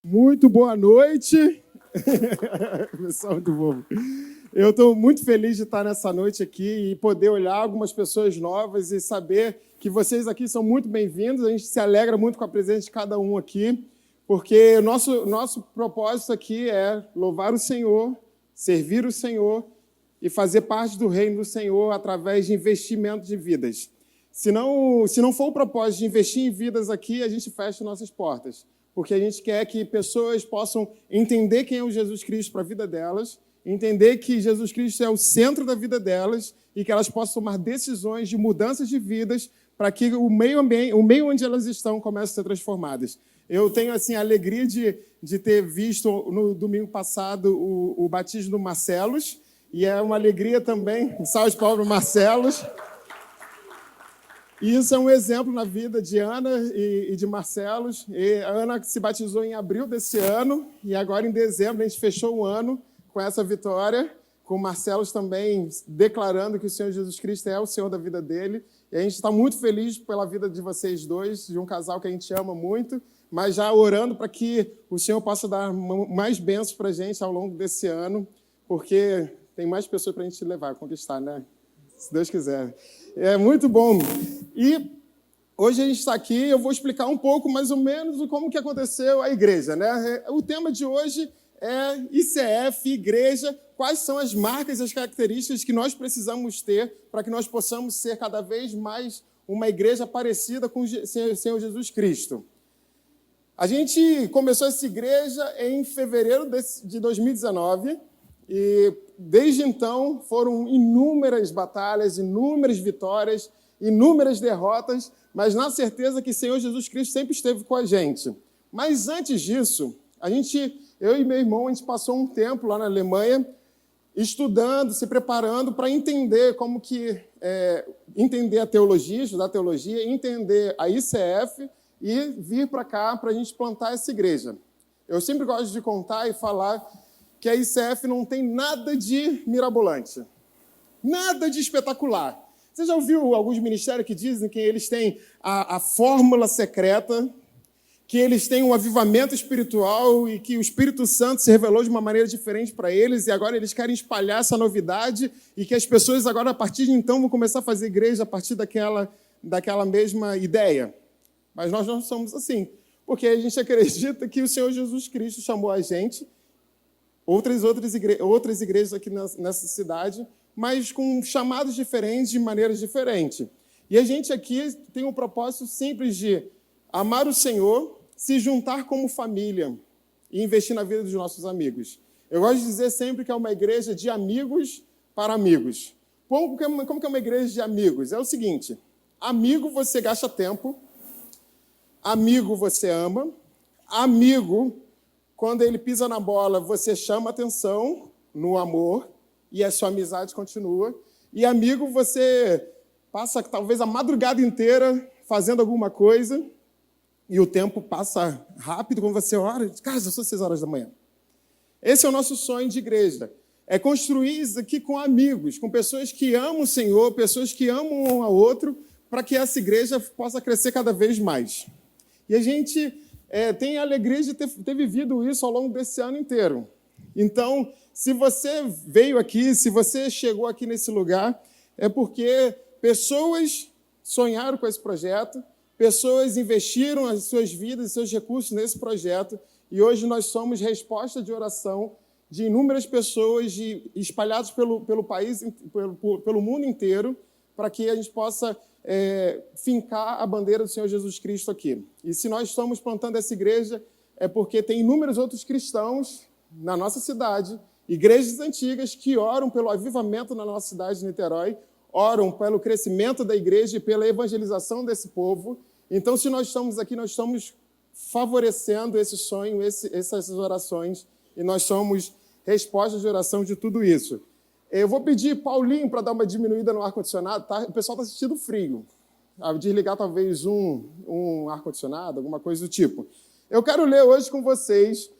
Muito boa noite. Pessoal do Bobo. Eu estou muito feliz de estar nessa noite aqui e poder olhar algumas pessoas novas e saber que vocês aqui são muito bem-vindos. A gente se alegra muito com a presença de cada um aqui, porque o nosso propósito aqui é louvar o Senhor, servir o Senhor e fazer parte do reino do Senhor através de investimento de vidas. Se não for o propósito de investir em vidas aqui, a gente fecha nossas portas, porque a gente quer que pessoas possam entender quem é o Jesus Cristo para a vida delas, entender que Jesus Cristo é o centro da vida delas e que elas possam tomar decisões de mudanças de vidas para que o meio onde elas estão comece a ser transformadas. Eu tenho assim, a alegria de ter visto no domingo passado o batismo do Marcelos, e é uma alegria também, salve para o Marcelos. E isso é um exemplo na vida de Ana e de Marcelos. E a Ana se batizou em abril desse ano, e agora em dezembro a gente fechou o ano com essa vitória, com o Marcelos também declarando que o Senhor Jesus Cristo é o Senhor da vida dele. E a gente está muito feliz pela vida de vocês dois, de um casal que a gente ama muito, mas já orando para que o Senhor possa dar mais bênçãos para a gente ao longo desse ano, porque tem mais pessoas para a gente levar, conquistar, né? Se Deus quiser. É muito bom. E hoje a gente está aqui, eu vou explicar um pouco, mais ou menos, como que aconteceu a igreja, né? O tema de hoje é ICF, igreja, quais são as marcas e as características que nós precisamos ter para que nós possamos ser cada vez mais uma igreja parecida com o Senhor Jesus Cristo. A gente começou essa igreja em fevereiro de 2019, e desde então foram inúmeras batalhas, inúmeras vitórias, inúmeras derrotas, mas na certeza que o Senhor Jesus Cristo sempre esteve com a gente. Mas antes disso, eu e meu irmão, a gente passou um tempo lá na Alemanha estudando, se preparando para entender entender a teologia, estudar a teologia, entender a ICF e vir para cá para a gente plantar essa igreja. Eu sempre gosto de contar e falar que a ICF não tem nada de mirabolante, nada de espetacular. Você já ouviu alguns ministérios que dizem que eles têm a fórmula secreta, que eles têm um avivamento espiritual e que o Espírito Santo se revelou de uma maneira diferente para eles e agora eles querem espalhar essa novidade e que as pessoas agora, a partir de então, vão começar a fazer igreja a partir daquela mesma ideia? Mas nós não somos assim, porque a gente acredita que o Senhor Jesus Cristo chamou a gente, outras igrejas aqui nessa cidade, mas com chamados diferentes, de maneiras diferentes. E a gente aqui tem um propósito simples de amar o Senhor, se juntar como família e investir na vida dos nossos amigos. Eu gosto de dizer sempre que é uma igreja de amigos para amigos. Como que é uma igreja de amigos? É o seguinte: amigo você gasta tempo, amigo você ama, amigo, quando ele pisa na bola, você chama atenção no amor e a sua amizade continua. E amigo, você passa talvez a madrugada inteira fazendo alguma coisa e o tempo passa rápido quando você ora. Cara, já são 6 horas da manhã. Esse é o nosso sonho de igreja. É construir isso aqui com amigos, com pessoas que amam o Senhor, pessoas que amam um ao outro, para que essa igreja possa crescer cada vez mais. E a gente tem a alegria de ter vivido isso ao longo desse ano inteiro. Então, se você veio aqui, se você chegou aqui nesse lugar, é porque pessoas sonharam com esse projeto, pessoas investiram as suas vidas e seus recursos nesse projeto, e hoje nós somos resposta de oração de inúmeras pessoas espalhadas pelo país, pelo mundo inteiro, para que a gente possa fincar a bandeira do Senhor Jesus Cristo aqui. E se nós estamos plantando essa igreja, é porque tem inúmeros outros cristãos na nossa cidade, igrejas antigas que oram pelo avivamento na nossa cidade de Niterói, oram pelo crescimento da igreja e pela evangelização desse povo. Então, se nós estamos aqui, nós estamos favorecendo esse sonho, essas orações, e nós somos respostas de oração de tudo isso. Eu vou pedir Paulinho para dar uma diminuída no ar-condicionado, tá? O pessoal está sentindo frio. Desligar talvez um ar-condicionado, alguma coisa do tipo. Eu quero ler hoje com vocês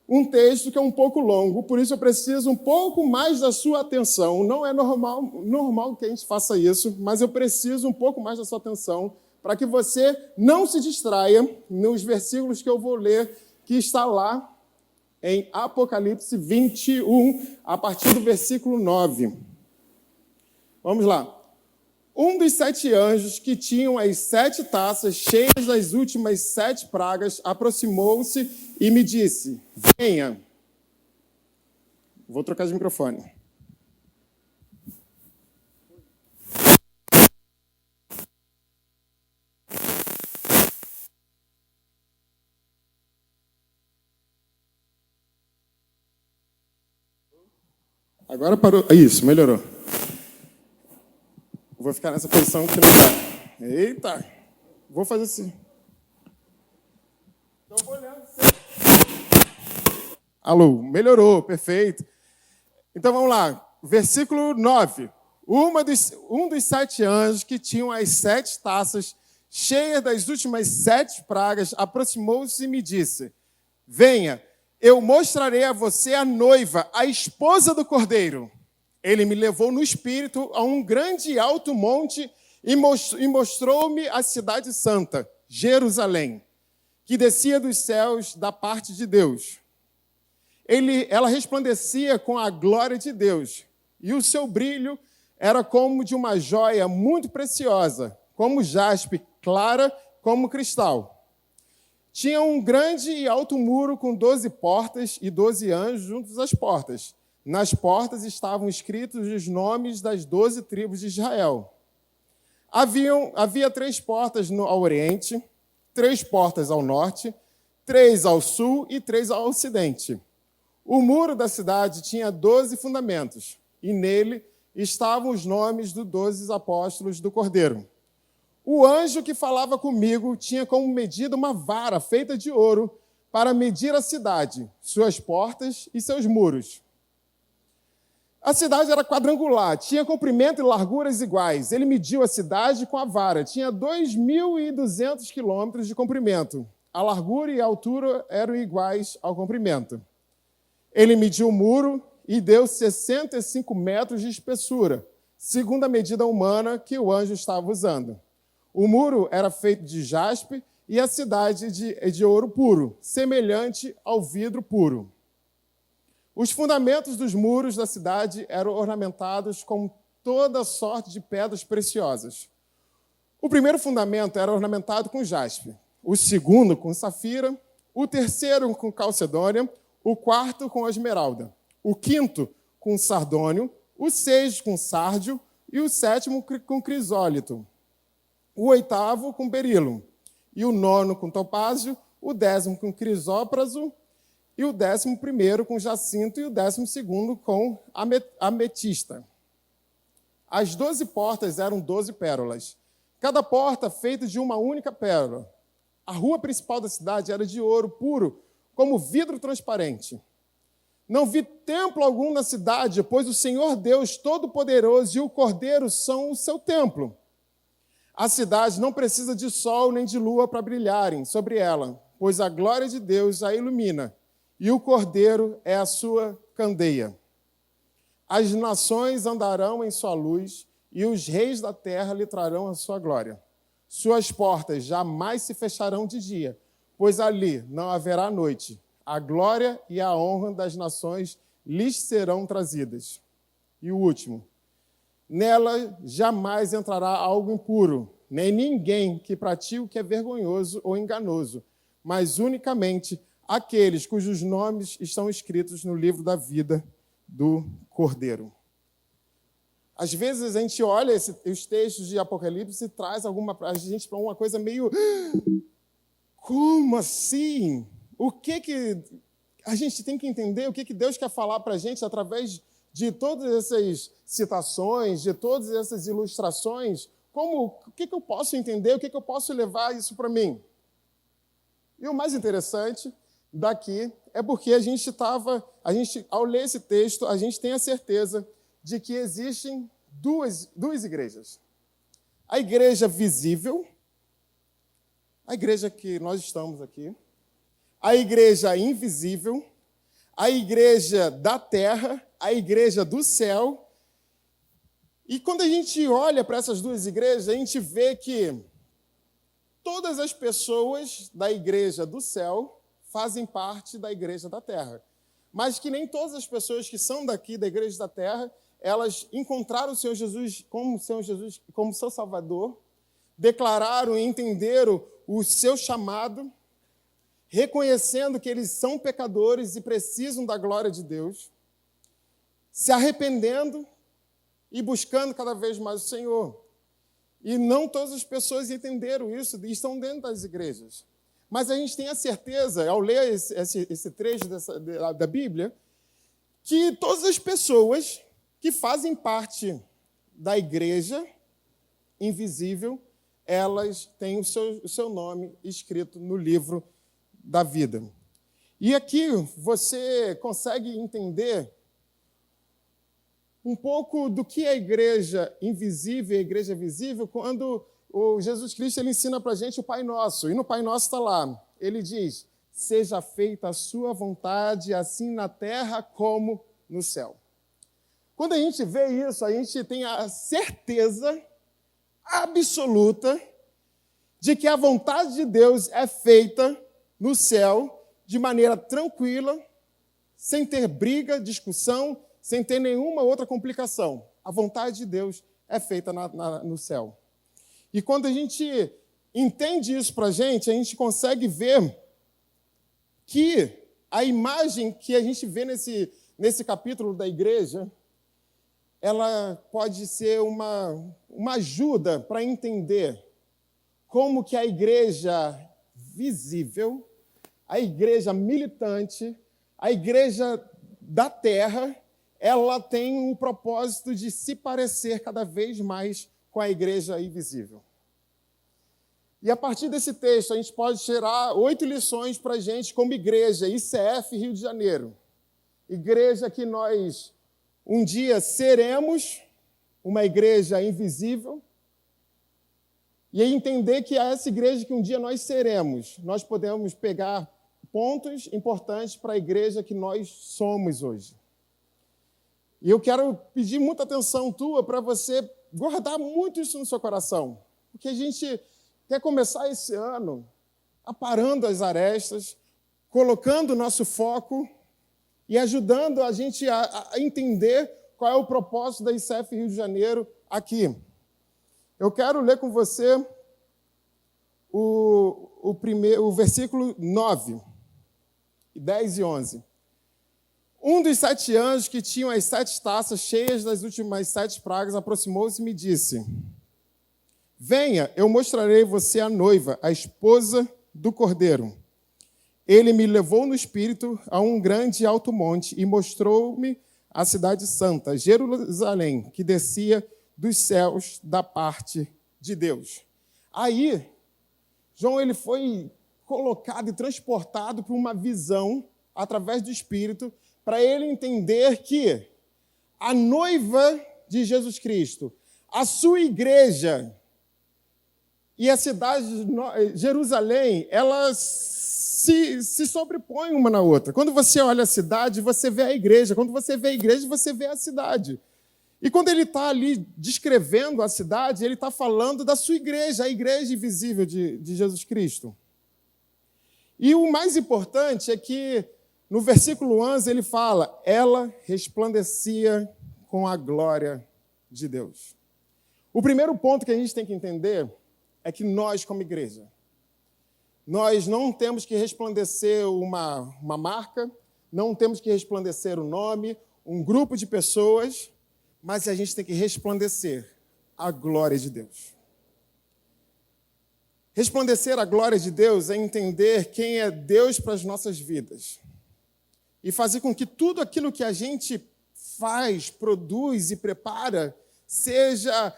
um texto que é um pouco longo, por isso eu preciso um pouco mais da sua atenção. Não é normal que a gente faça isso, mas eu preciso um pouco mais da sua atenção para que você não se distraia nos versículos que eu vou ler, que está lá em Apocalipse 21, a partir do versículo 9. Vamos lá. Um dos 7 anjos que tinham as 7 taças cheias das últimas 7 pragas aproximou-se e me disse: venha. Vou trocar de microfone. Agora parou. Isso, melhorou. Vou ficar nessa posição que não dá. Eita! Vou fazer assim. Então, vou olhando. Alô, melhorou, perfeito. Então, vamos lá. Versículo 9. Um dos 7 anjos que tinham as 7 taças cheias das últimas 7 pragas aproximou-se e me disse: venha, eu mostrarei a você a noiva, a esposa do Cordeiro. Ele me levou no espírito a um grande e alto monte e mostrou-me a cidade santa, Jerusalém, que descia dos céus da parte de Deus. Ela resplandecia com a glória de Deus, e o seu brilho era como de uma joia muito preciosa, como jaspe, clara como cristal. Tinha um grande e alto muro com 12 portas e 12 anjos juntos às portas. Nas portas estavam escritos os nomes das 12 tribos de Israel. Havia 3 portas ao oriente, 3 portas ao norte, 3 ao sul e 3 ao ocidente. O muro da cidade tinha 12 fundamentos, e nele estavam os nomes dos 12 apóstolos do Cordeiro. O anjo que falava comigo tinha como medida uma vara feita de ouro para medir a cidade, suas portas e seus muros. A cidade era quadrangular, tinha comprimento e larguras iguais. Ele mediu a cidade com a vara. Tinha 2.200 quilômetros de comprimento. A largura e a altura eram iguais ao comprimento. Ele mediu o muro e deu 65 metros de espessura, segundo a medida humana que o anjo estava usando. O muro era feito de jaspe e a cidade de ouro puro, semelhante ao vidro puro. Os fundamentos dos muros da cidade eram ornamentados com toda sorte de pedras preciosas. O primeiro fundamento era ornamentado com jaspe, o segundo com safira, o terceiro com calcedônia, o quarto com esmeralda, o quinto com sardônio, o sexto com sárdio e o sétimo com crisólito, o oitavo com berilo, e o nono com topázio, o 10º com crisópraso, e o 11º com jacinto e o 12º com ametista. As 12 portas eram 12 pérolas, cada porta feita de uma única pérola. A rua principal da cidade era de ouro puro, como vidro transparente. Não vi templo algum na cidade, pois o Senhor Deus Todo-Poderoso e o Cordeiro são o seu templo. A cidade não precisa de sol nem de lua para brilharem sobre ela, pois a glória de Deus a ilumina, e o Cordeiro é a sua candeia. As nações andarão em sua luz, e os reis da terra lhe trarão a sua glória. Suas portas jamais se fecharão de dia, pois ali não haverá noite. A glória e a honra das nações lhes serão trazidas. E o último, nela jamais entrará algo impuro, nem ninguém que pratique o que é vergonhoso ou enganoso, mas unicamente aqueles cujos nomes estão escritos no livro da vida do Cordeiro. Às vezes a gente olha os textos de Apocalipse e traz a gente para uma coisa meio... Como assim? O que a gente tem que entender? O que Deus quer falar para a gente através de todas essas citações, de todas essas ilustrações? O que eu posso entender? O que eu posso levar isso para mim? E o mais interessante daqui é porque ao ler esse texto, a gente tem a certeza de que existem duas igrejas. A igreja visível, a igreja que nós estamos aqui, a igreja invisível, a igreja da terra, a igreja do céu. E quando a gente olha para essas duas igrejas, a gente vê que todas as pessoas da igreja do céu fazem parte da Igreja da Terra. Mas que nem todas as pessoas que são daqui da Igreja da Terra, elas encontraram o Senhor Jesus como seu Salvador, declararam e entenderam o seu chamado, reconhecendo que eles são pecadores e precisam da glória de Deus, se arrependendo e buscando cada vez mais o Senhor. E não todas as pessoas entenderam isso e estão dentro das igrejas. Mas a gente tem a certeza, ao ler esse trecho da Bíblia, que todas as pessoas que fazem parte da igreja invisível, elas têm o seu nome escrito no livro da vida. E aqui você consegue entender um pouco do que é a igreja invisível e a igreja visível quando o Jesus Cristo ele ensina para a gente o Pai Nosso. E no Pai Nosso está lá, ele diz, seja feita a sua vontade, assim na terra como no céu. Quando a gente vê isso, a gente tem a certeza absoluta de que a vontade de Deus é feita no céu de maneira tranquila, sem ter briga, discussão, sem ter nenhuma outra complicação. A vontade de Deus é feita no céu. E quando a gente entende isso para a gente consegue ver que a imagem que a gente vê nesse capítulo da igreja, ela pode ser uma ajuda para entender como que a igreja visível, a igreja militante, a igreja da terra, ela tem o propósito de se parecer cada vez mais com a igreja invisível. E a partir desse texto, a gente pode tirar 8 lições para a gente como igreja, ICF Rio de Janeiro. Igreja que nós um dia seremos uma igreja invisível, e aí entender que essa igreja que um dia nós seremos, nós podemos pegar pontos importantes para a igreja que nós somos hoje. E eu quero pedir muita atenção tua para você guardar muito isso no seu coração, porque a gente quer começar esse ano aparando as arestas, colocando o nosso foco e ajudando a gente a entender qual é o propósito da ICF Rio de Janeiro aqui. Eu quero ler com você o versículo 9, 10 e 11. Um dos 7 anjos que tinham as 7 taças cheias das últimas 7 pragas aproximou-se e me disse, venha, eu mostrarei você a noiva, a esposa do Cordeiro. Ele me levou no espírito a um grande e alto monte e mostrou-me a cidade santa, Jerusalém, que descia dos céus da parte de Deus. Aí, João ele foi colocado e transportado para uma visão através do Espírito, para ele entender que a noiva de Jesus Cristo, a sua igreja e a cidade de Jerusalém, elas se sobrepõem uma na outra. Quando você olha a cidade, você vê a igreja. Quando você vê a igreja, você vê a cidade. E quando ele está ali descrevendo a cidade, ele está falando da sua igreja, a igreja invisível de Jesus Cristo. E o mais importante é que, no versículo 11, ele fala, ela resplandecia com a glória de Deus. O primeiro ponto que a gente tem que entender é que nós, como igreja, nós não temos que resplandecer uma marca, não temos que resplandecer o nome, um grupo de pessoas, mas a gente tem que resplandecer a glória de Deus. Resplandecer a glória de Deus é entender quem é Deus para as nossas vidas e fazer com que tudo aquilo que a gente faz, produz e prepara seja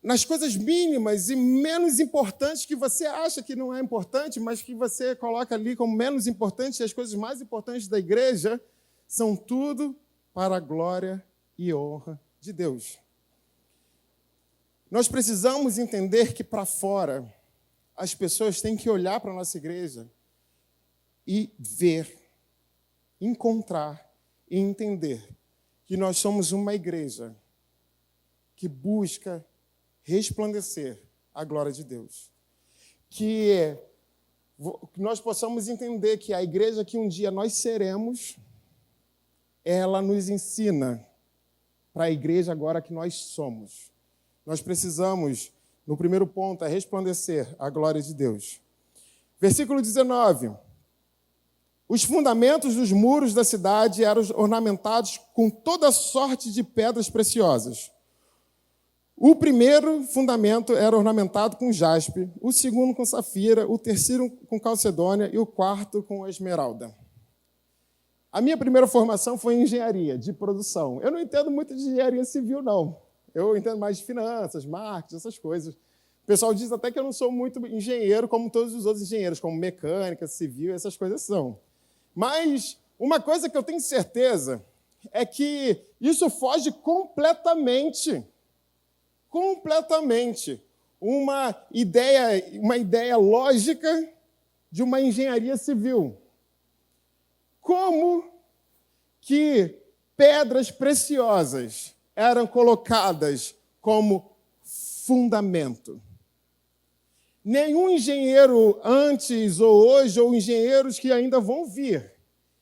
nas coisas mínimas e menos importantes que você acha que não é importante, mas que você coloca ali como menos importante, e as coisas mais importantes da igreja são tudo para a glória e honra de Deus. Nós precisamos entender que para fora as pessoas têm que olhar para a nossa igreja e ver, encontrar e entender que nós somos uma igreja que busca resplandecer a glória de Deus, que que nós possamos entender que a igreja que um dia nós seremos, ela nos ensina para a igreja agora que nós somos. Nós precisamos, no primeiro ponto, é resplandecer a glória de Deus. Versículo 19. Os fundamentos dos muros da cidade eram ornamentados com toda sorte de pedras preciosas. O primeiro fundamento era ornamentado com jaspe, o segundo com safira, o terceiro com calcedônia e o quarto com esmeralda. A minha primeira formação foi em engenharia de produção. Eu não entendo muito de engenharia civil, não. Eu entendo mais de finanças, marketing, essas coisas. O pessoal diz até que eu não sou muito engenheiro como todos os outros engenheiros, como mecânica, civil, essas coisas são. Mas uma coisa que eu tenho certeza é que isso foge completamente uma ideia lógica de uma engenharia civil. Como que pedras preciosas eram colocadas como fundamento? Nenhum engenheiro antes ou hoje, ou engenheiros que ainda vão vir,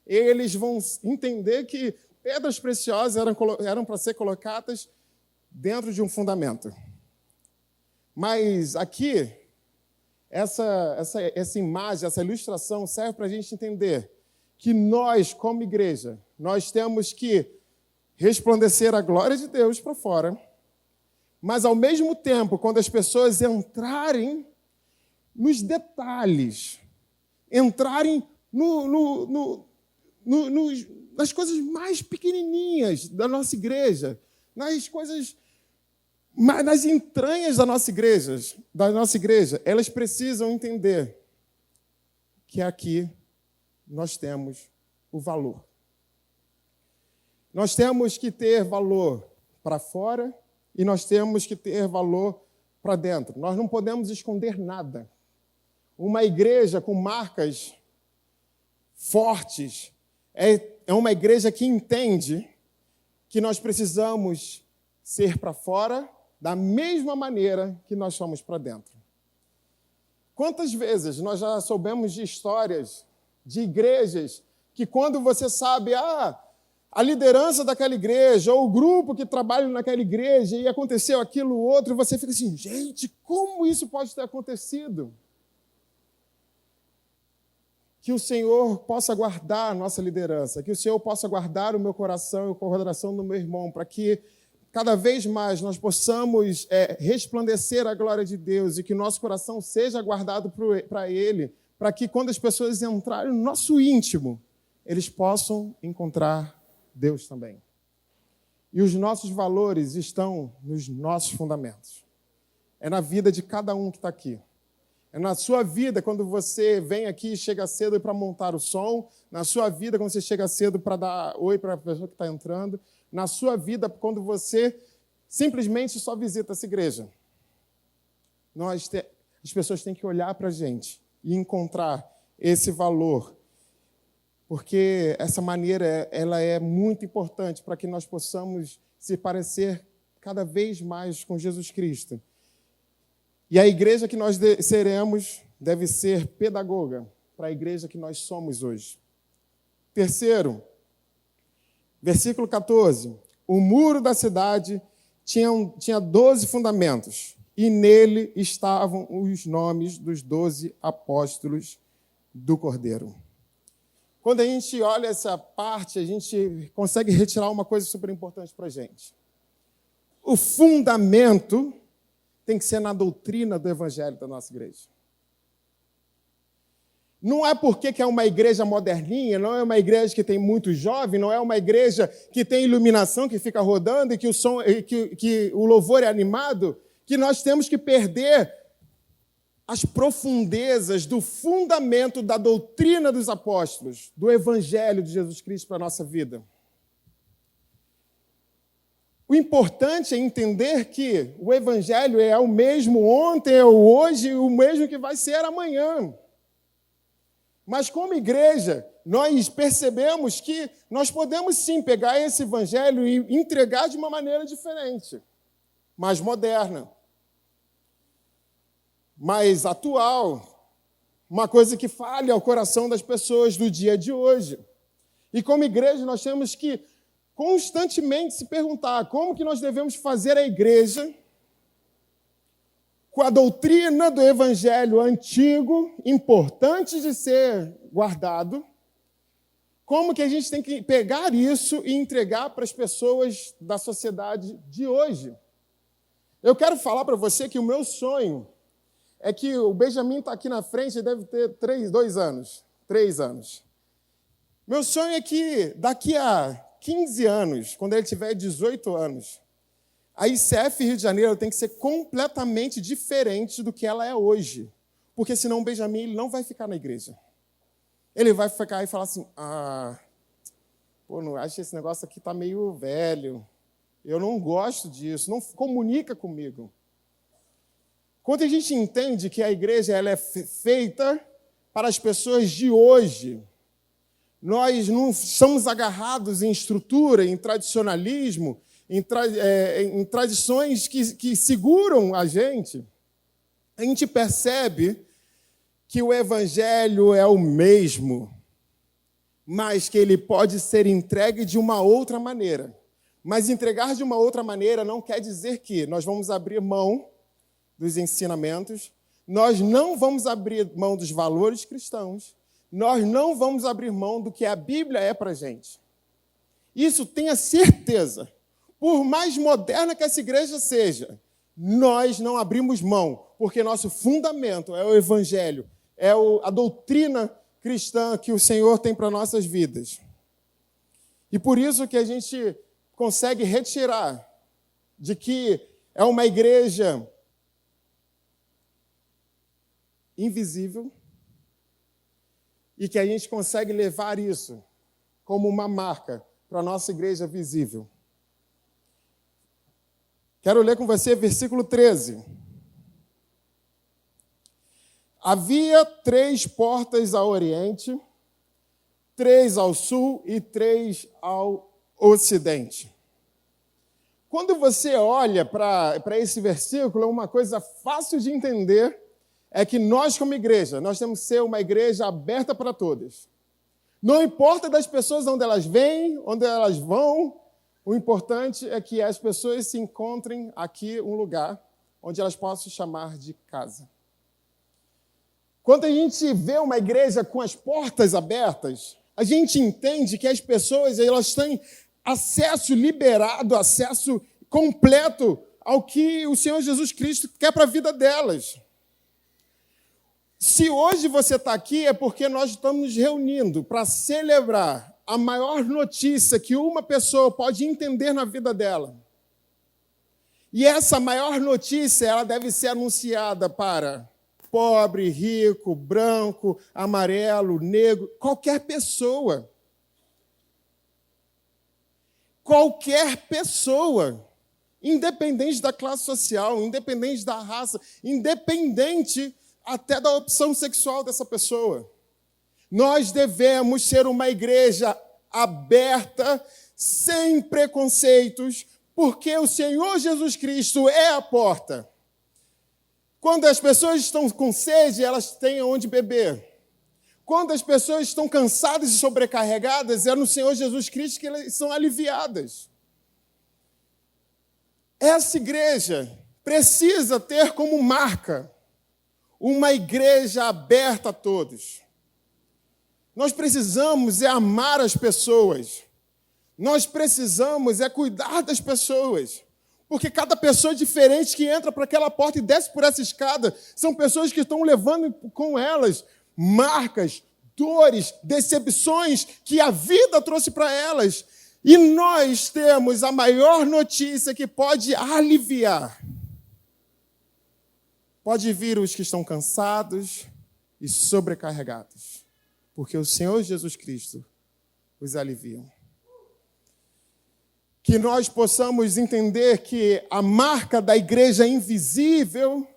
eles vão entender que pedras preciosas eram para ser colocadas dentro de um fundamento. Mas aqui, essa imagem, essa ilustração serve para a gente entender que nós, como igreja, nós temos que resplandecer a glória de Deus para fora, mas, ao mesmo tempo, quando as pessoas entrarem nos detalhes, entrarem nas coisas mais pequenininhas da nossa igreja, nas entranhas da nossa igreja, elas precisam entender que aqui nós temos o valor. Nós temos que ter valor para fora e nós temos que ter valor para dentro. Nós não podemos esconder nada. Uma igreja com marcas fortes é uma igreja que entende que nós precisamos ser para fora da mesma maneira que nós somos para dentro. Quantas vezes nós já soubemos de histórias de igrejas que, quando você sabe a liderança daquela igreja ou o grupo que trabalha naquela igreja e aconteceu aquilo ou outro, você fica assim, gente, como isso pode ter acontecido? Que o Senhor possa guardar a nossa liderança, que o Senhor possa guardar o meu coração e o coração do meu irmão, para que cada vez mais nós possamos resplandecer a glória de Deus e que nosso coração seja guardado para Ele, para que quando as pessoas entrarem no nosso íntimo, eles possam encontrar Deus também. E os nossos valores estão nos nossos fundamentos. É na vida de cada um que está aqui. É na sua vida, quando você vem aqui e chega cedo para montar o som, na sua vida, quando você chega cedo para dar oi para a pessoa que está entrando, na sua vida, quando você simplesmente só visita essa igreja. As pessoas têm que olhar para a gente e encontrar esse valor, porque essa maneira ela é muito importante para que nós possamos se parecer cada vez mais com Jesus Cristo. E a igreja que nós seremos deve ser pedagoga para a igreja que nós somos hoje. Terceiro, versículo 14. O muro da cidade tinha 12 fundamentos, e nele estavam os nomes dos 12 apóstolos do Cordeiro. Quando a gente olha essa parte, a gente consegue retirar uma coisa super importante para a gente. O fundamento tem que ser na doutrina do evangelho da nossa igreja. Não é porque que é uma igreja moderninha, não é uma igreja que tem muito jovem, não é uma igreja que tem iluminação, que fica rodando e que o louvor é animado, que nós temos que perder as profundezas do fundamento da doutrina dos apóstolos, do evangelho de Jesus Cristo para a nossa vida. O importante é entender que o evangelho é o mesmo ontem, é o hoje, o mesmo que vai ser amanhã. Mas como igreja, nós percebemos que nós podemos sim pegar esse evangelho e entregar de uma maneira diferente, mais moderna, mais atual, uma coisa que fale ao coração das pessoas do dia de hoje. E como igreja, nós temos que constantemente se perguntar como que nós devemos fazer a igreja com a doutrina do evangelho antigo, importante de ser guardado, como que a gente tem que pegar isso e entregar para as pessoas da sociedade de hoje. Eu quero falar para você que o meu sonho é que o Benjamin está aqui na frente, deve ter 3 anos. Meu sonho é que daqui a 15 anos, quando ele tiver 18 anos, a ICF Rio de Janeiro tem que ser completamente diferente do que ela é hoje. Porque senão o Benjamin ele não vai ficar na igreja. Ele vai ficar e falar assim, não acho que esse negócio aqui está meio velho. Eu não gosto disso, não comunica comigo. Quando a gente entende que a igreja ela é feita para as pessoas de hoje, nós não somos agarrados em estrutura, em tradicionalismo, em tradições que seguram a gente percebe que o evangelho é o mesmo, mas que ele pode ser entregue de uma outra maneira. Mas entregar de uma outra maneira não quer dizer que nós vamos abrir mão dos ensinamentos, nós não vamos abrir mão dos valores cristãos, nós não vamos abrir mão do que a Bíblia é para a gente. Isso tenha certeza. Por mais moderna que essa igreja seja, nós não abrimos mão, porque nosso fundamento é o evangelho, é a doutrina cristã que o Senhor tem para nossas vidas. E por isso que a gente consegue retirar de que é uma igreja invisível e que a gente consegue levar isso como uma marca para a nossa igreja visível. Quero ler com você versículo 13. Havia 3 portas ao oriente, 3 ao sul e 3 ao ocidente. Quando você olha para esse versículo, uma coisa fácil de entender é que nós, como igreja, nós temos que ser uma igreja aberta para todas. Não importa das pessoas onde elas vêm, onde elas vão, o importante é que as pessoas se encontrem aqui um lugar onde elas possam chamar de casa. Quando a gente vê uma igreja com as portas abertas, a gente entende que as pessoas elas têm acesso liberado, acesso completo ao que o Senhor Jesus Cristo quer para a vida delas. Se hoje você está aqui é porque nós estamos nos reunindo para celebrar a maior notícia que uma pessoa pode entender na vida dela. E essa maior notícia ela deve ser anunciada para pobre, rico, branco, amarelo, negro, qualquer pessoa. Qualquer pessoa, independente da classe social, independente da raça, independente até da opção sexual dessa pessoa. Nós devemos ser uma igreja aberta, sem preconceitos, porque o Senhor Jesus Cristo é a porta. Quando as pessoas estão com sede, elas têm onde beber. Quando as pessoas estão cansadas e sobrecarregadas, é no Senhor Jesus Cristo que elas são aliviadas. Essa igreja precisa ter como marca uma igreja aberta a todos. Nós precisamos amar as pessoas. Nós precisamos cuidar das pessoas. Porque cada pessoa diferente que entra para aquela porta e desce por essa escada, são pessoas que estão levando com elas marcas, dores, decepções que a vida trouxe para elas. E nós temos a maior notícia que pode aliviar. Pode vir os que estão cansados e sobrecarregados, porque o Senhor Jesus Cristo os alivia. Que nós possamos entender que a marca da igreja invisível,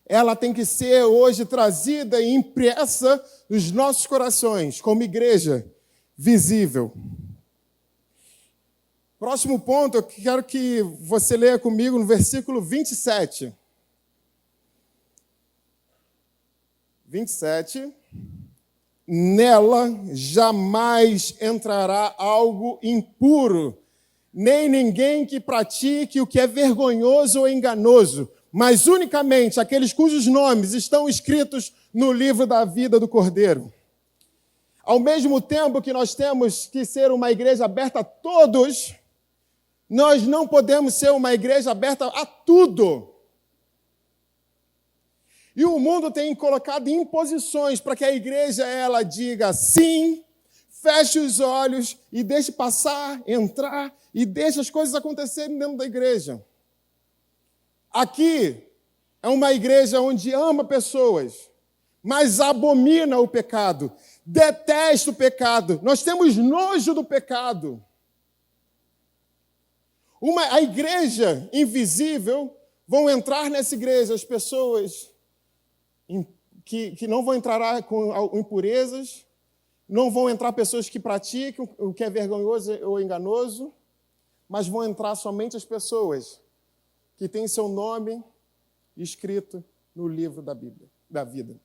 ela tem que ser hoje trazida e impressa nos nossos corações, como igreja visível. Próximo ponto, eu quero que você leia comigo no versículo 27. 27. Nela jamais entrará algo impuro, nem ninguém que pratique o que é vergonhoso ou enganoso, mas unicamente aqueles cujos nomes estão escritos no livro da vida do Cordeiro. Ao mesmo tempo que nós temos que ser uma igreja aberta a todos, nós não podemos ser uma igreja aberta a tudo. E o mundo tem colocado imposições para que a igreja ela diga sim, feche os olhos e deixe passar, entrar e deixe as coisas acontecerem dentro da igreja. Aqui é uma igreja onde ama pessoas, mas abomina o pecado, detesta o pecado. Nós temos nojo do pecado. A igreja invisível, vão entrar nessa igreja as pessoas que não vão entrar com impurezas, não vão entrar pessoas que praticam o que é vergonhoso ou enganoso, mas vão entrar somente as pessoas que têm seu nome escrito no livro da Bíblia, da vida.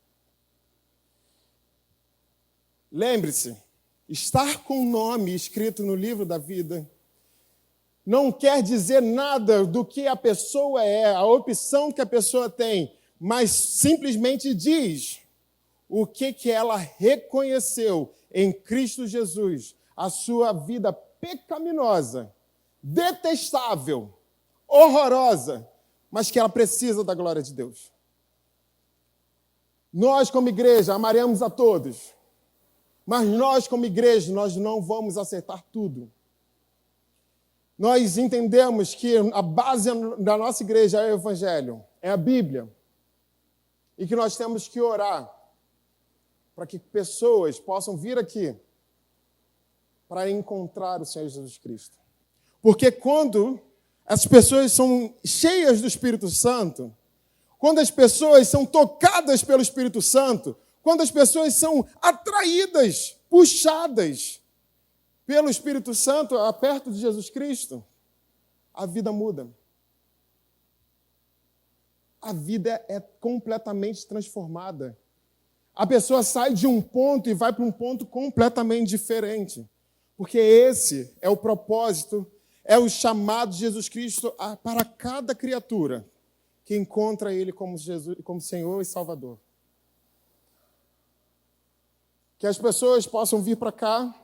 Lembre-se, estar com o nome escrito no livro da vida não quer dizer nada do que a pessoa é, a opção que a pessoa tem, mas simplesmente diz o que ela reconheceu em Cristo Jesus, a sua vida pecaminosa, detestável, horrorosa, mas que ela precisa da glória de Deus. Nós, como igreja, amaremos a todos, mas nós, como igreja, nós não vamos aceitar tudo. Nós entendemos que a base da nossa igreja é o Evangelho, é a Bíblia, e que nós temos que orar para que pessoas possam vir aqui para encontrar o Senhor Jesus Cristo. Porque quando as pessoas são cheias do Espírito Santo, quando as pessoas são tocadas pelo Espírito Santo, quando as pessoas são atraídas, puxadas pelo Espírito Santo perto de Jesus Cristo, a vida muda. A vida é completamente transformada. A pessoa sai de um ponto e vai para um ponto completamente diferente. Porque esse é o propósito, é o chamado de Jesus Cristo para cada criatura que encontra Ele como Senhor e Salvador. Que as pessoas possam vir para cá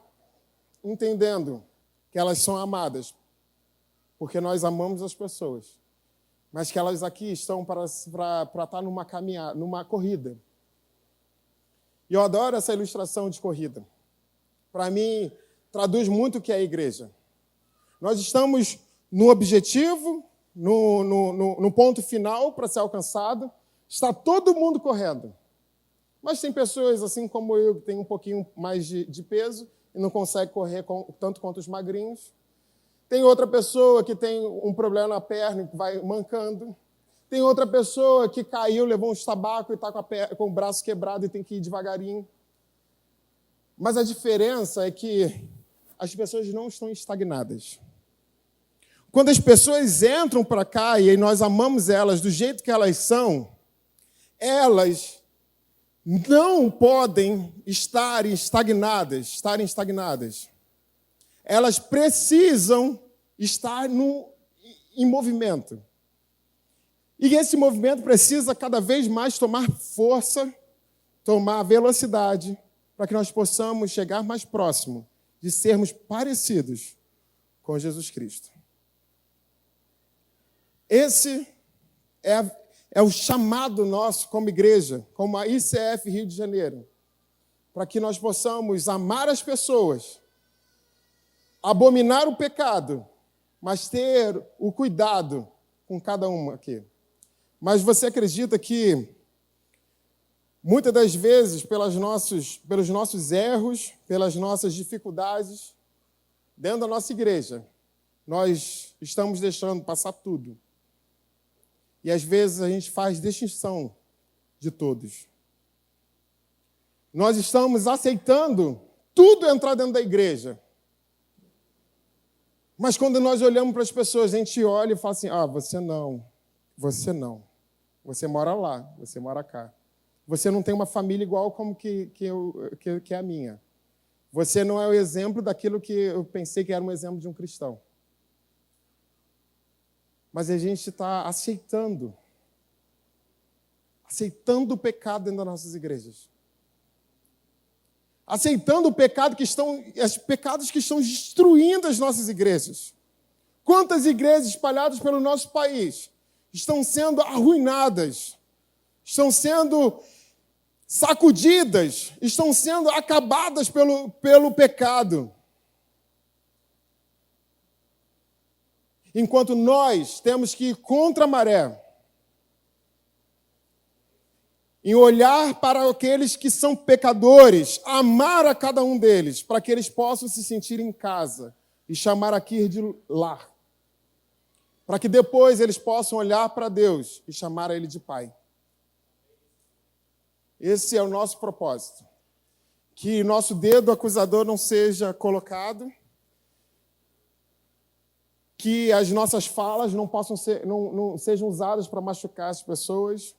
entendendo que elas são amadas, porque nós amamos as pessoas, mas que elas aqui estão para estar numa caminhada, numa corrida. E eu adoro essa ilustração de corrida. Para mim, traduz muito o que é a igreja. Nós estamos no objetivo, no ponto final para ser alcançado. Está todo mundo correndo. Mas tem pessoas, assim como eu, que tem um pouquinho mais de peso e não consegue correr tanto quanto os magrinhos. Tem outra pessoa que tem um problema na perna e vai mancando. Tem outra pessoa que caiu, levou uns tabacos e está com o braço quebrado e tem que ir devagarinho. Mas a diferença é que as pessoas não estão estagnadas. Quando as pessoas entram para cá e nós amamos elas do jeito que elas são, elas não podem estar estagnadas. Elas precisam estar em movimento. E esse movimento precisa cada vez mais tomar força, tomar velocidade, para que nós possamos chegar mais próximo de sermos parecidos com Jesus Cristo. Esse é o chamado nosso como igreja, como a ICF Rio de Janeiro, para que nós possamos amar as pessoas, abominar o pecado, mas ter o cuidado com cada uma aqui. Mas você acredita que, muitas das vezes, pelos nossos erros, pelas nossas dificuldades, dentro da nossa igreja, nós estamos deixando passar tudo. E, às vezes, a gente faz distinção de todos. Nós estamos aceitando tudo entrar dentro da igreja. Mas, quando nós olhamos para as pessoas, a gente olha e fala assim, você não. Você mora lá, você mora cá. Você não tem uma família igual como que é a minha. Você não é o exemplo daquilo que eu pensei que era um exemplo de um cristão. Mas a gente está aceitando o pecado dentro das nossas igrejas. Aceitando o pecado os pecados que estão destruindo as nossas igrejas. Quantas igrejas espalhadas pelo nosso país estão sendo arruinadas, estão sendo sacudidas, estão sendo acabadas pelo pecado. Enquanto nós temos que ir contra a maré, em olhar para aqueles que são pecadores, amar a cada um deles, para que eles possam se sentir em casa e chamar aqui de lar. Para que depois eles possam olhar para Deus e chamar a Ele de Pai. Esse é o nosso propósito. Que nosso dedo acusador não seja colocado, que as nossas falas não sejam usadas para machucar as pessoas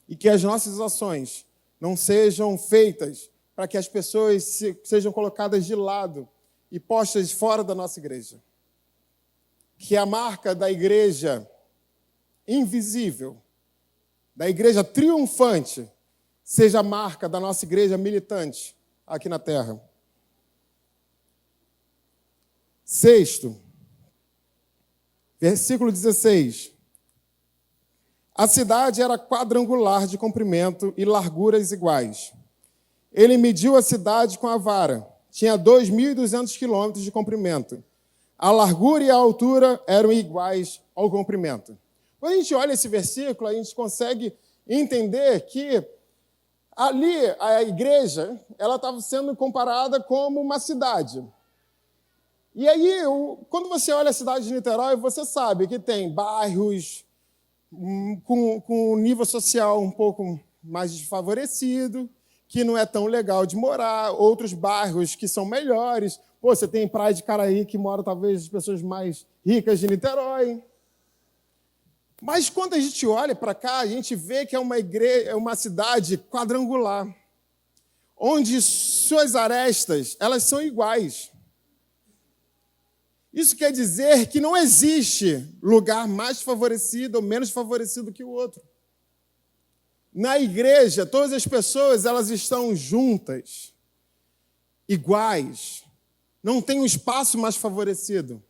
e que as nossas ações não sejam feitas para que as pessoas sejam colocadas de lado e postas fora da nossa igreja. Que a marca da igreja invisível, da igreja triunfante, seja a marca da nossa igreja militante aqui na terra. Sexto, versículo 16. A cidade era quadrangular de comprimento e larguras iguais. Ele mediu a cidade com a vara. Tinha 2.200 quilômetros de comprimento. A largura e a altura eram iguais ao comprimento. Quando a gente olha esse versículo, a gente consegue entender que ali a igreja ela estava sendo comparada como uma cidade. E aí, quando você olha a cidade de Niterói, você sabe que tem bairros com um nível social um pouco mais desfavorecido, que não é tão legal de morar, outros bairros que são melhores. Pô, você tem Praia de Caraí, que mora talvez as pessoas mais ricas de Niterói. Mas quando a gente olha para cá, a gente vê que é uma cidade quadrangular, onde suas arestas elas são iguais. Isso quer dizer que não existe lugar mais favorecido ou menos favorecido que o outro. Na igreja, todas as pessoas elas estão juntas, iguais. Não tem um espaço mais favorecido.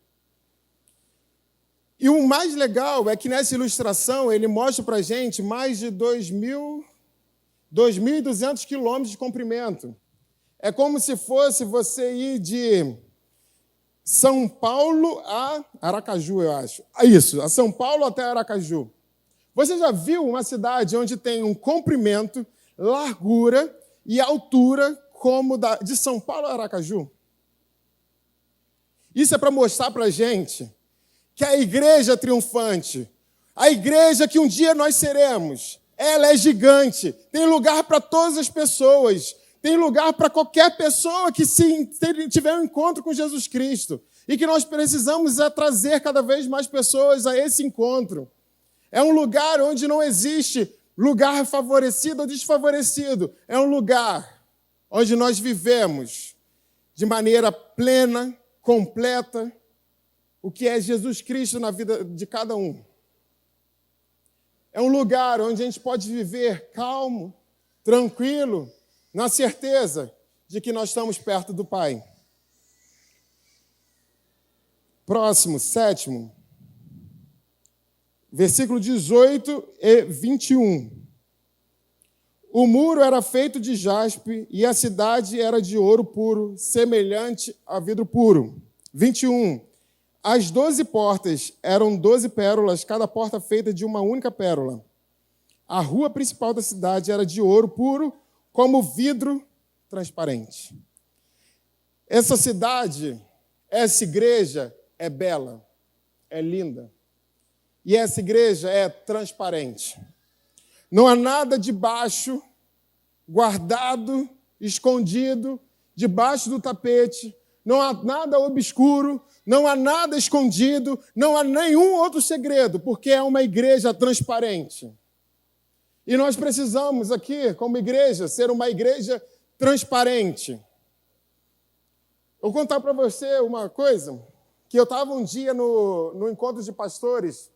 E o mais legal é que nessa ilustração ele mostra para a gente mais de 2.200 quilômetros de comprimento. É como se fosse você ir de São Paulo a Aracaju, eu acho. Isso, a São Paulo até Aracaju. Você já viu uma cidade onde tem um comprimento, largura e altura como de São Paulo a Aracaju? Isso é para mostrar para a gente que a igreja triunfante, a igreja que um dia nós seremos, ela é gigante, tem lugar para todas as pessoas, tem lugar para qualquer pessoa que tiver um encontro com Jesus Cristo. E que nós precisamos trazer cada vez mais pessoas a esse encontro. É um lugar onde não existe lugar favorecido ou desfavorecido. É um lugar onde nós vivemos de maneira plena, completa, o que é Jesus Cristo na vida de cada um. É um lugar onde a gente pode viver calmo, tranquilo, na certeza de que nós estamos perto do Pai. Próximo, sétimo, versículo 18 e 21. O muro era feito de jaspe e a cidade era de ouro puro, semelhante a vidro puro. 21. As 12 portas eram 12 pérolas, cada porta feita de uma única pérola. A rua principal da cidade era de ouro puro, como vidro transparente. Essa cidade, essa igreja é bela, é linda. E essa igreja é transparente. Não há nada debaixo, guardado, escondido, debaixo do tapete. Não há nada obscuro, não há nada escondido, não há nenhum outro segredo, porque é uma igreja transparente. E nós precisamos aqui, como igreja, ser uma igreja transparente. Eu vou contar para você uma coisa, que eu estava um dia no encontro de pastores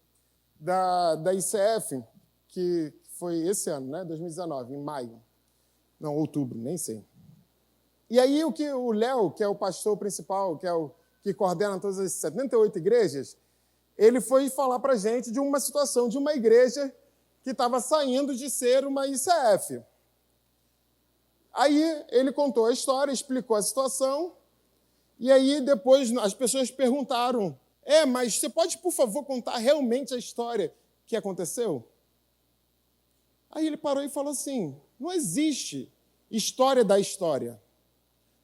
da ICF, que foi esse ano, né, 2019, em maio. Não, outubro, nem sei. E aí o Léo, que é o pastor principal, que coordena todas as 78 igrejas, ele foi falar para a gente de uma situação de uma igreja que estava saindo de ser uma ICF. Aí ele contou a história, explicou a situação, e aí depois as pessoas perguntaram, mas você pode, por favor, contar realmente a história que aconteceu? Aí ele parou e falou assim, não existe história da história.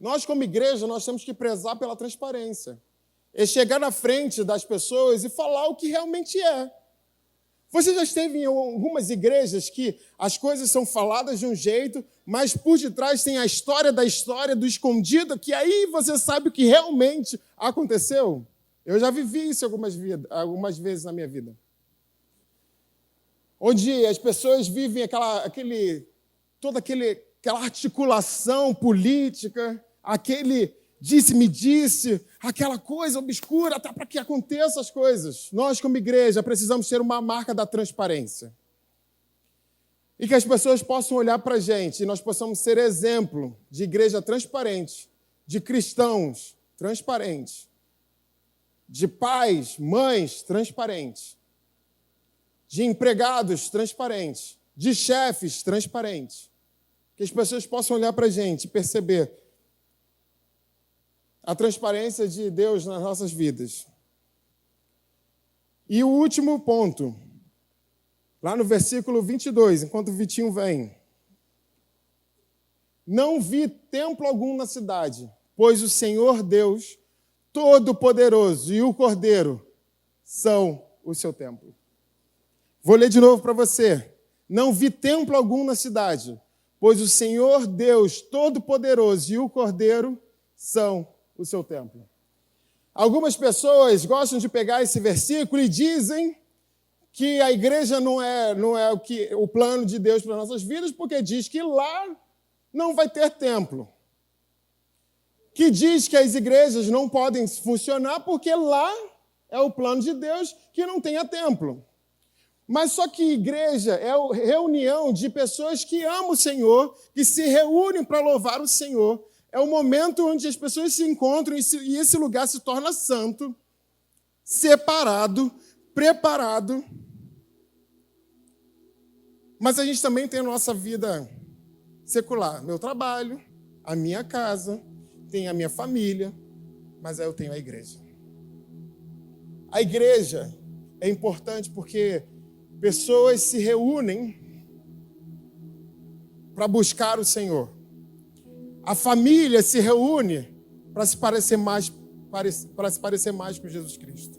Nós, como igreja, nós temos que prezar pela transparência. É chegar na frente das pessoas e falar o que realmente é. Você já esteve em algumas igrejas que as coisas são faladas de um jeito, mas por detrás tem a história da história, do escondido, que aí você sabe o que realmente aconteceu? Eu já vivi isso algumas vezes na minha vida. Onde as pessoas vivem aquela articulação política, aquele disse-me disse, aquela coisa obscura, até para que aconteçam as coisas. Nós, como igreja, precisamos ter uma marca da transparência. E que as pessoas possam olhar para a gente e nós possamos ser exemplo de igreja transparente, de cristãos transparentes, de pais, mães transparentes, de empregados transparentes, de chefes transparentes. Que as pessoas possam olhar para a gente e perceber a transparência de Deus nas nossas vidas. E o último ponto, lá no versículo 22, enquanto o Vitinho vem. Não vi templo algum na cidade, pois o Senhor Deus Todo-Poderoso e o Cordeiro são o seu templo. Vou ler de novo para você. Não vi templo algum na cidade, pois o Senhor Deus Todo-Poderoso e o Cordeiro são o seu templo. Algumas pessoas gostam de pegar esse versículo e dizem que a igreja não é o plano de Deus para as nossas vidas, porque diz que lá não vai ter templo. Que diz que as igrejas não podem funcionar porque lá é o plano de Deus que não tenha templo. Mas só que igreja é a reunião de pessoas que amam o Senhor, que se reúnem para louvar o Senhor. É o momento onde as pessoas se encontram e esse lugar se torna santo, separado, preparado. Mas a gente também tem a nossa vida secular. Meu trabalho, a minha casa, tem a minha família, mas aí eu tenho a igreja. A igreja é importante porque pessoas se reúnem para buscar o Senhor. A família se reúne para se parecer mais com Jesus Cristo.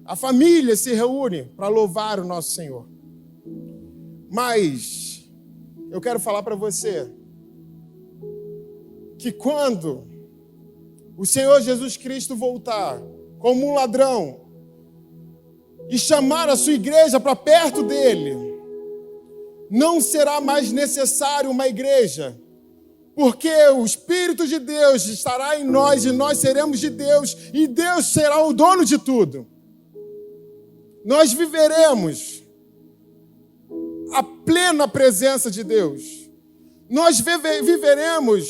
A família se reúne para louvar o nosso Senhor. Mas eu quero falar para você que quando o Senhor Jesus Cristo voltar como um ladrão e chamar a sua igreja para perto dele, não será mais necessário uma igreja, porque o Espírito de Deus estará em nós e nós seremos de Deus e Deus será o dono de tudo. Nós viveremos a plena presença de Deus. Nós viveremos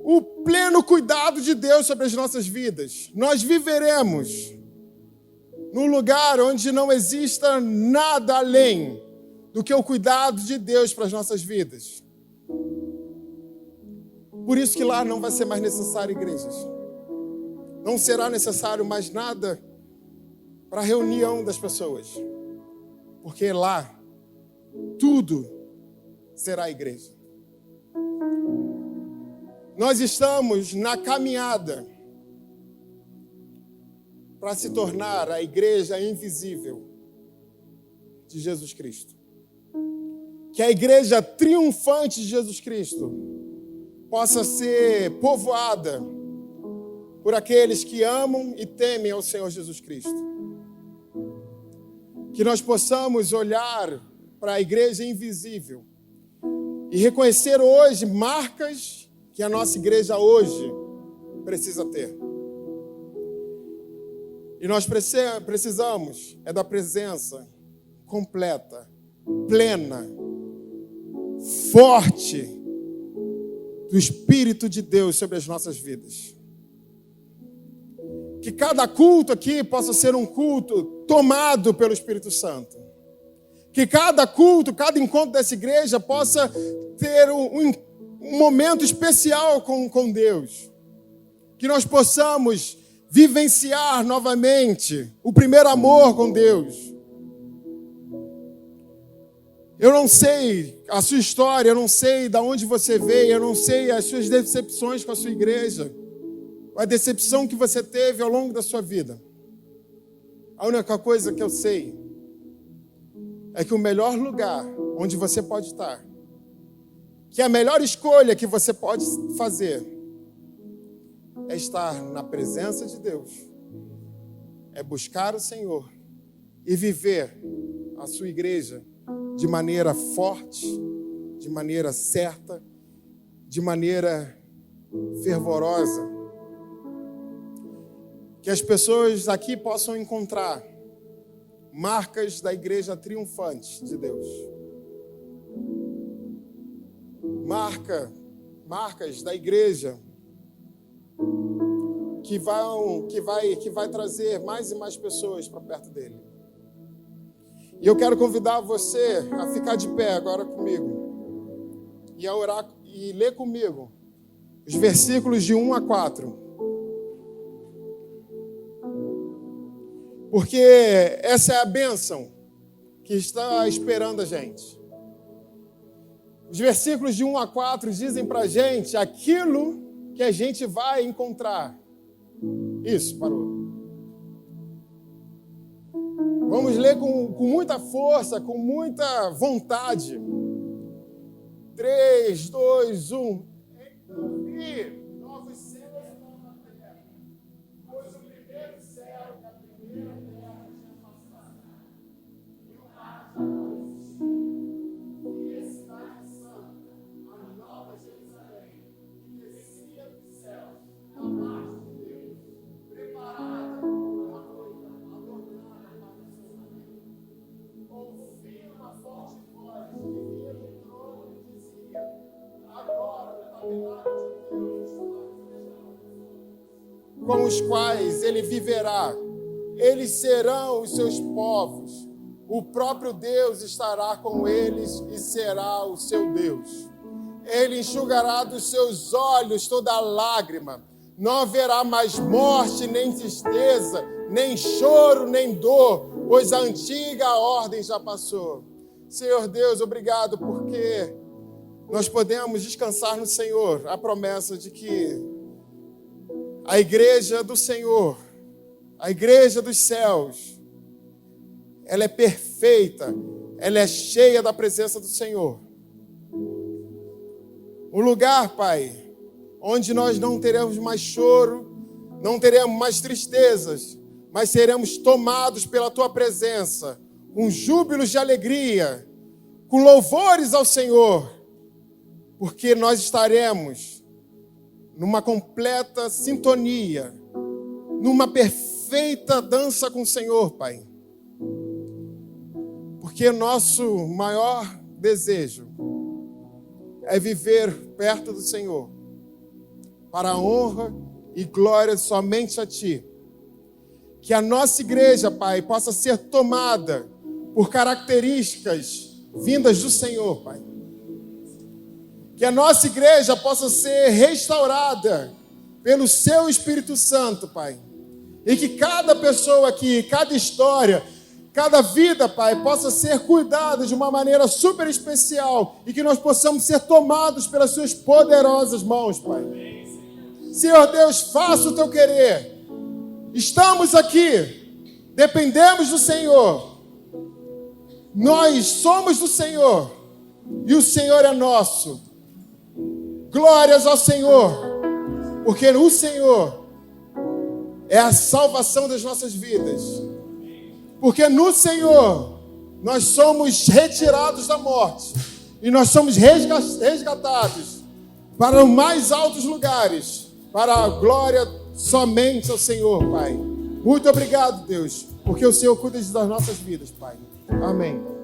o pleno cuidado de Deus sobre as nossas vidas. Nós viveremos num lugar onde não exista nada além do que o cuidado de Deus para as nossas vidas. Por isso que lá não vai ser mais necessário igrejas. Não será necessário mais nada para a reunião das pessoas. Porque lá, tudo será igreja. Nós estamos na caminhada para se tornar a igreja invisível de Jesus Cristo. Que a igreja triunfante de Jesus Cristo possa ser povoada por aqueles que amam e temem ao Senhor Jesus Cristo. Que nós possamos olhar para a igreja invisível e reconhecer hoje marcas que a nossa igreja hoje precisa ter. E nós precisamos da presença completa, plena, forte do Espírito de Deus sobre as nossas vidas. Que cada culto aqui possa ser um culto tomado pelo Espírito Santo. Que cada culto, cada encontro dessa igreja possa ter um momento especial com Deus. Que nós possamos vivenciar novamente o primeiro amor com Deus. Eu não sei a sua história, eu não sei de onde você veio, eu não sei as suas decepções com a sua igreja, a decepção que você teve ao longo da sua vida. A única coisa que eu sei é que o melhor lugar onde você pode estar, que a melhor escolha que você pode fazer, é estar na presença de Deus, é buscar o Senhor e viver a sua igreja de maneira forte, de maneira certa, de maneira fervorosa. Que as pessoas aqui possam encontrar marcas da igreja triunfante de Deus. Marcas da igreja que vai trazer mais e mais pessoas para perto dele. E eu quero convidar você a ficar de pé agora comigo e a orar e ler comigo os versículos de 1 a 4. Porque essa é a bênção que está esperando a gente. Os versículos de 1 a 4 dizem para a gente aquilo que a gente vai encontrar. Isso, parou. Vamos ler com muita força, com muita vontade. 3, 2, 1. E novos céus e nova terra, pois o primeiro céu e a primeira terra tinha passado, e o mar já não existia. E a cidade santa, a nova Jerusalém, que descia do céu, da parte de Deus, preparada como a noiva, adornada para o seu marido. Ouvi uma forte voz que vinha do trono e dizia: agora o tabernáculo de Deus com os quais ele viverá. Eles serão os seus povos. O próprio Deus estará com eles e será o seu Deus. Ele enxugará dos seus olhos toda lágrima. Não haverá mais morte, nem tristeza, nem choro, nem dor, pois a antiga ordem já passou. Senhor Deus, obrigado porque nós podemos descansar no Senhor, a promessa de que a igreja do Senhor, a igreja dos céus, ela é perfeita, ela é cheia da presença do Senhor. Um lugar, Pai, onde nós não teremos mais choro, não teremos mais tristezas, mas seremos tomados pela Tua presença, com júbilos de alegria, com louvores ao Senhor, porque nós estaremos numa completa sintonia, numa perfeita dança com o Senhor, Pai. Porque nosso maior desejo é viver perto do Senhor, para a honra e glória somente a Ti. Que a nossa igreja, Pai, possa ser tomada por características vindas do Senhor, Pai. Que a nossa igreja possa ser restaurada pelo Seu Espírito Santo, Pai. E que cada pessoa aqui, cada história, cada vida, Pai, possa ser cuidada de uma maneira super especial e que nós possamos ser tomados pelas Suas poderosas mãos, Pai. Senhor Deus, faça o Teu querer. Estamos aqui, dependemos do Senhor. Nós somos do Senhor e o Senhor é nosso. Glórias ao Senhor, porque o Senhor é a salvação das nossas vidas. Porque no Senhor nós somos retirados da morte e nós somos resgatados para os mais altos lugares, para a glória somente ao Senhor, Pai. Muito obrigado, Deus, porque o Senhor cuida das nossas vidas, Pai. Amém.